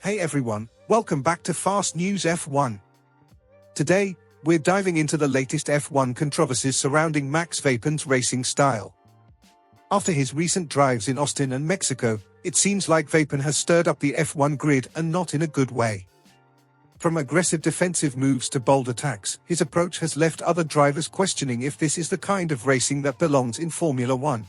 Hey everyone, welcome back to Fast News F1. Today, we're diving into the latest F1 controversies surrounding Max Verstappen's racing style. After his recent drives in Austin and Mexico, it seems like Verstappen has stirred up the F1 grid and not in a good way. From aggressive defensive moves to bold attacks, his approach has left other drivers questioning if this is the kind of racing that belongs in Formula One.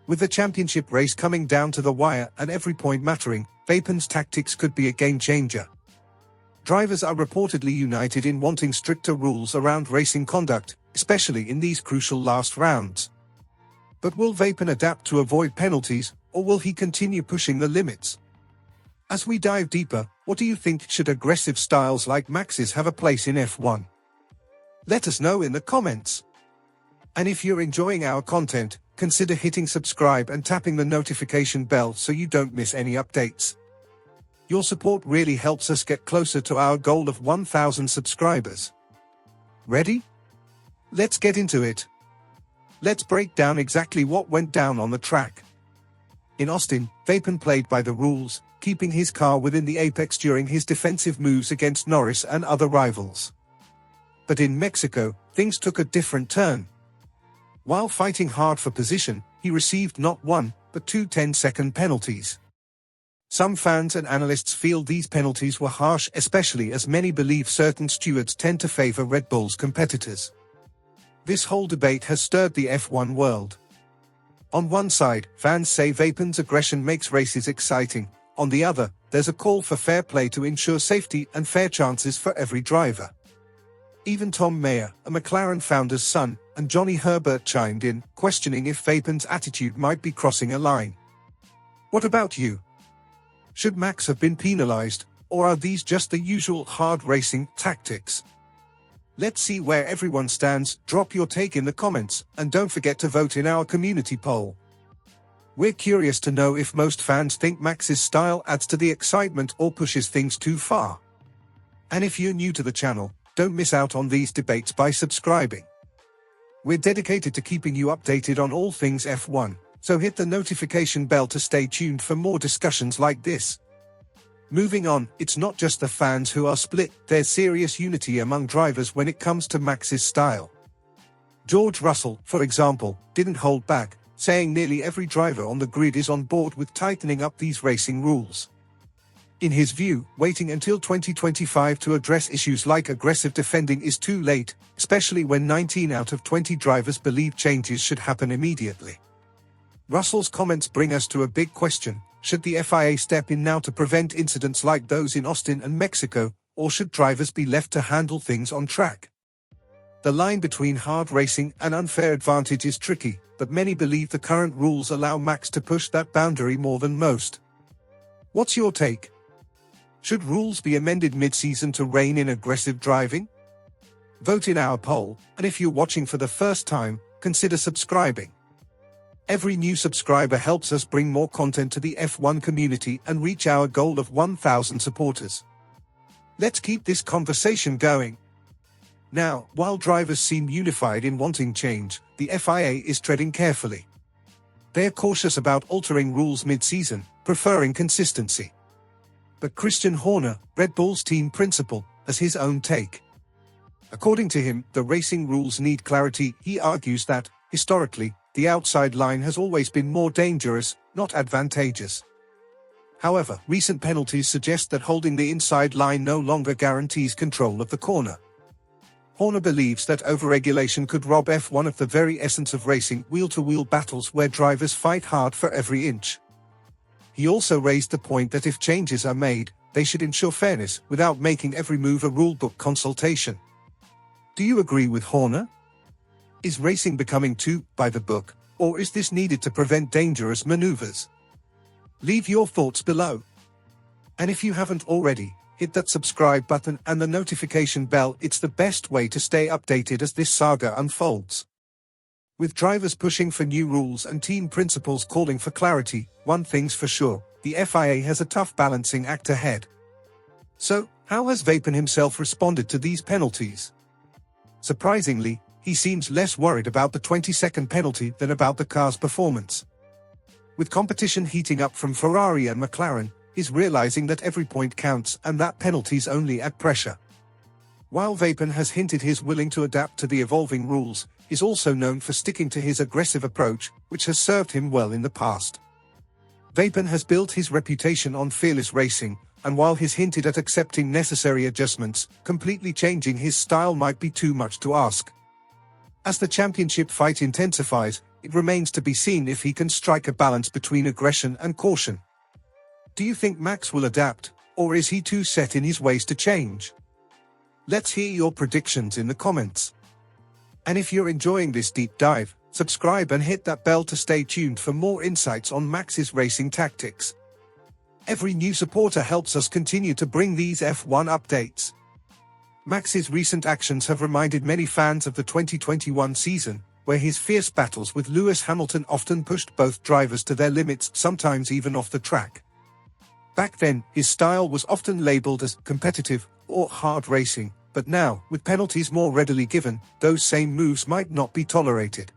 With the championship race coming down to the wire and every point mattering, Verstappen's tactics could be a game-changer. Drivers are reportedly united in wanting stricter rules around racing conduct, especially in these crucial last rounds. But will Verstappen adapt to avoid penalties, or will he continue pushing the limits? As we dive deeper, what do you think? Should aggressive styles like Max's have a place in F1? Let us know in the comments. And if you're enjoying our content, consider hitting subscribe and tapping the notification bell so you don't miss any updates. Your support really helps us get closer to our goal of 1,000 subscribers. Ready? Let's get into it. Let's break down exactly what went down on the track. In Austin, Verstappen played by the rules, keeping his car within the apex during his defensive moves against Norris and other rivals. But in Mexico, things took a different turn. While fighting hard for position, he received not one, but two 10-second penalties. Some fans and analysts feel these penalties were harsh, especially as many believe certain stewards tend to favor Red Bull's competitors. This whole debate has stirred the F1 world. On one side, fans say Verstappen's aggression makes races exciting. On the other, there's a call for fair play to ensure safety and fair chances for every driver. Even Tom Mayer, a McLaren founder's son, and Johnny Herbert chimed in, questioning if Verstappen's attitude might be crossing a line. What about you? Should Max have been penalized, or are these just the usual hard racing tactics? Let's see where everyone stands. Drop your take in the comments, and don't forget to vote in our community poll. We're curious to know if most fans think Max's style adds to the excitement or pushes things too far. And if you're new to the channel, don't miss out on these debates by subscribing. We're dedicated to keeping you updated on all things F1, so hit the notification bell to stay tuned for more discussions like this. Moving on, it's not just the fans who are split, there's serious unity among drivers when it comes to Max's style. George Russell, for example, didn't hold back, saying nearly every driver on the grid is on board with tightening up these racing rules. In his view, waiting until 2025 to address issues like aggressive defending is too late, especially when 19 out of 20 drivers believe changes should happen immediately. Russell's comments bring us to a big question: should the FIA step in now to prevent incidents like those in Austin and Mexico, or should drivers be left to handle things on track? The line between hard racing and unfair advantage is tricky, but many believe the current rules allow Max to push that boundary more than most. What's your take? Should rules be amended mid-season to rein in aggressive driving? Vote in our poll, and if you're watching for the first time, consider subscribing. Every new subscriber helps us bring more content to the F1 community and reach our goal of 1,000 supporters. Let's keep this conversation going. Now, while drivers seem unified in wanting change, the FIA is treading carefully. They're cautious about altering rules mid-season, preferring consistency. But Christian Horner, Red Bull's team principal, has his own take. According to him, the racing rules need clarity. He argues that, historically, the outside line has always been more dangerous, not advantageous. However, recent penalties suggest that holding the inside line no longer guarantees control of the corner. Horner believes that overregulation could rob F1 of the very essence of racing, wheel-to-wheel battles where drivers fight hard for every inch. He also raised the point that if changes are made, they should ensure fairness without making every move a rulebook consultation. Do you agree with Horner? Is racing becoming too by the book, or is this needed to prevent dangerous maneuvers? Leave your thoughts below. And if you haven't already, hit that subscribe button and the notification bell. It's the best way to stay updated as this saga unfolds. With drivers pushing for new rules and team principals calling for clarity, one thing's for sure, the FIA has a tough balancing act ahead. So, how has Verstappen himself responded to these penalties? Surprisingly, he seems less worried about the 20-second penalty than about the car's performance. With competition heating up from Ferrari and McLaren, is realizing that every point counts and that penalties only add pressure. While Verstappen has hinted he's willing to adapt to the evolving rules, he's also known for sticking to his aggressive approach, which has served him well in the past. Verstappen has built his reputation on fearless racing, and while he's hinted at accepting necessary adjustments, completely changing his style might be too much to ask. As the championship fight intensifies, it remains to be seen if he can strike a balance between aggression and caution. Do you think Max will adapt, or is he too set in his ways to change? Let's hear your predictions in the comments. And if you're enjoying this deep dive, subscribe and hit that bell to stay tuned for more insights on Max's racing tactics. Every new supporter helps us continue to bring these F1 updates. Max's recent actions have reminded many fans of the 2021 season, where his fierce battles with Lewis Hamilton often pushed both drivers to their limits, sometimes even off the track. Back then, his style was often labeled as competitive or hard racing, but now, with penalties more readily given, those same moves might not be tolerated.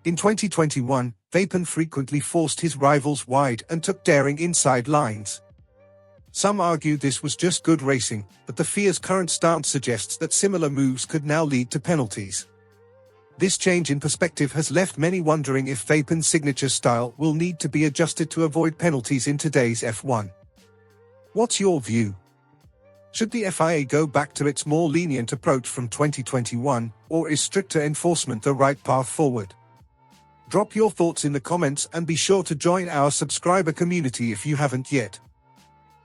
In 2021, Verstappen frequently forced his rivals wide and took daring inside lines. Some argue this was just good racing, but the FIA's current stance suggests that similar moves could now lead to penalties. This change in perspective has left many wondering if Verstappen's signature style will need to be adjusted to avoid penalties in today's F1. What's your view? Should the FIA go back to its more lenient approach from 2021, or is stricter enforcement the right path forward? Drop your thoughts in the comments and be sure to join our subscriber community if you haven't yet.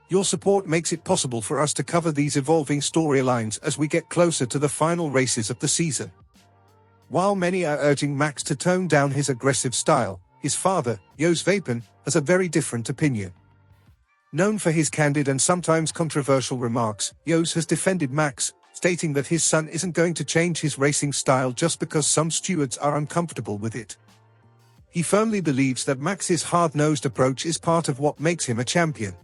Your support makes it possible for us to cover these evolving storylines as we get closer to the final races of the season. While many are urging Max to tone down his aggressive style, his father, Jos Verstappen, has a very different opinion. Known for his candid and sometimes controversial remarks, Jos has defended Max, stating that his son isn't going to change his racing style just because some stewards are uncomfortable with it. He firmly believes that Max's hard-nosed approach is part of what makes him a champion.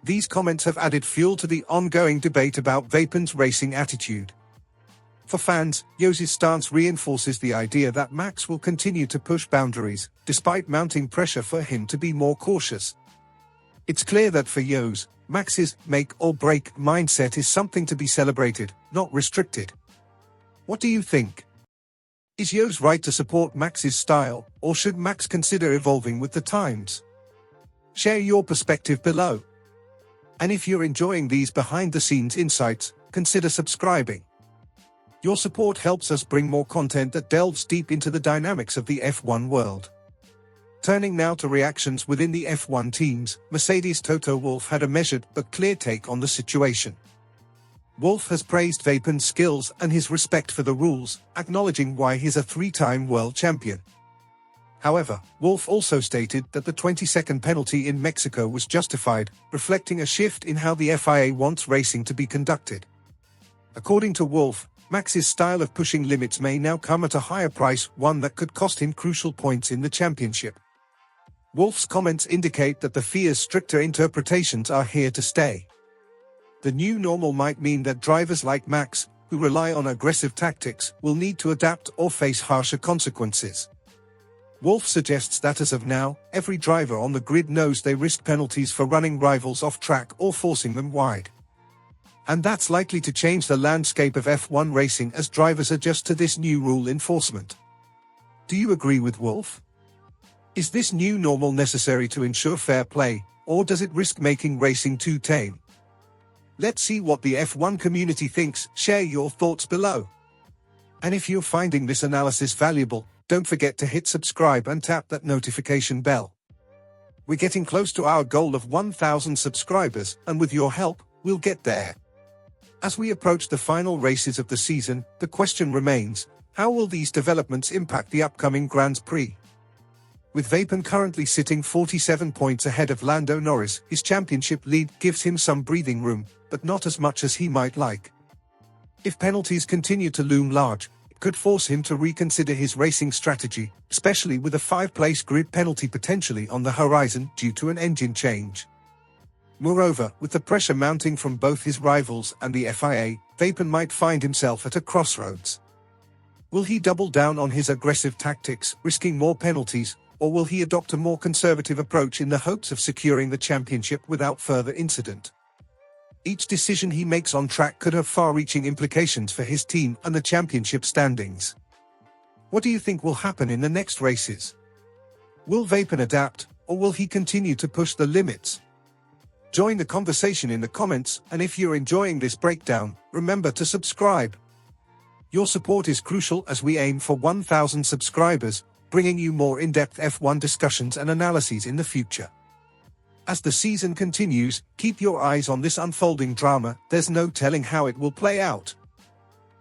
These comments have added fuel to the ongoing debate about Verstappen's racing attitude. For fans, Jos's stance reinforces the idea that Max will continue to push boundaries, despite mounting pressure for him to be more cautious. It's clear that for Jos, Max's make-or-break mindset is something to be celebrated, not restricted. What do you think? Is Jos right to support Max's style, or should Max consider evolving with the times? Share your perspective below. And if you're enjoying these behind-the-scenes insights, consider subscribing. Your support helps us bring more content that delves deep into the dynamics of the F1 world. Turning now to reactions within the F1 teams, Mercedes' Toto Wolff had a measured but clear take on the situation. Wolff has praised Verstappen's skills and his respect for the rules, acknowledging why he's a three-time world champion. However, Wolff also stated that the 20-second penalty in Mexico was justified, reflecting a shift in how the FIA wants racing to be conducted. According to Wolff, Max's style of pushing limits may now come at a higher price, one that could cost him crucial points in the championship. Wolff's comments indicate that the FIA's stricter interpretations are here to stay. The new normal might mean that drivers like Max, who rely on aggressive tactics, will need to adapt or face harsher consequences. Wolff suggests that as of now, every driver on the grid knows they risk penalties for running rivals off track or forcing them wide. And that's likely to change the landscape of F1 racing as drivers adjust to this new rule enforcement. Do you agree with Wolff? Is this new normal necessary to ensure fair play, or does it risk making racing too tame? Let's see what the F1 community thinks. Share your thoughts below. And if you're finding this analysis valuable, don't forget to hit subscribe and tap that notification bell. We're getting close to our goal of 1,000 subscribers, and with your help, we'll get there. As we approach the final races of the season, the question remains, how will these developments impact the upcoming Grand Prix? With Verstappen currently sitting 47 points ahead of Lando Norris, his championship lead gives him some breathing room, but not as much as he might like. If penalties continue to loom large, it could force him to reconsider his racing strategy, especially with a 5-place grid penalty potentially on the horizon due to an engine change. Moreover, with the pressure mounting from both his rivals and the FIA, Verstappen might find himself at a crossroads. Will he double down on his aggressive tactics, risking more penalties, or will he adopt a more conservative approach in the hopes of securing the championship without further incident? Each decision he makes on track could have far-reaching implications for his team and the championship standings. What do you think will happen in the next races? Will Verstappen adapt, or will he continue to push the limits? Join the conversation in the comments, and if you're enjoying this breakdown, remember to subscribe. Your support is crucial as we aim for 1,000 subscribers, bringing you more in-depth F1 discussions and analyses in the future. As the season continues, keep your eyes on this unfolding drama. There's no telling how it will play out.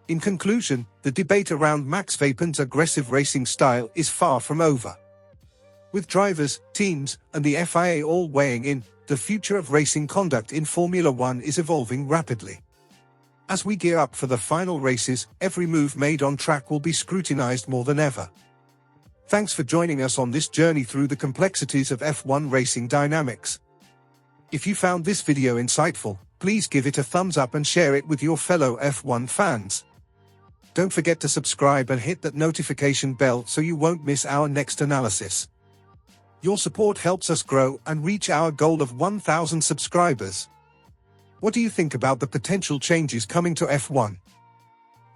In conclusion, the debate around Max Verstappen's aggressive racing style is far from over. With drivers, teams, and the FIA all weighing in, the future of racing conduct in Formula One is evolving rapidly. As we gear up for the final races, every move made on track will be scrutinized more than ever. Thanks for joining us on this journey through the complexities of F1 racing dynamics. If you found this video insightful, please give it a thumbs up and share it with your fellow F1 fans. Don't forget to subscribe and hit that notification bell so you won't miss our next analysis. Your support helps us grow and reach our goal of 1,000 subscribers. What do you think about the potential changes coming to F1?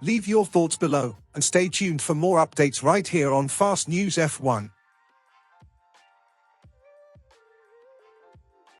Leave your thoughts below, and stay tuned for more updates right here on Fast News F1.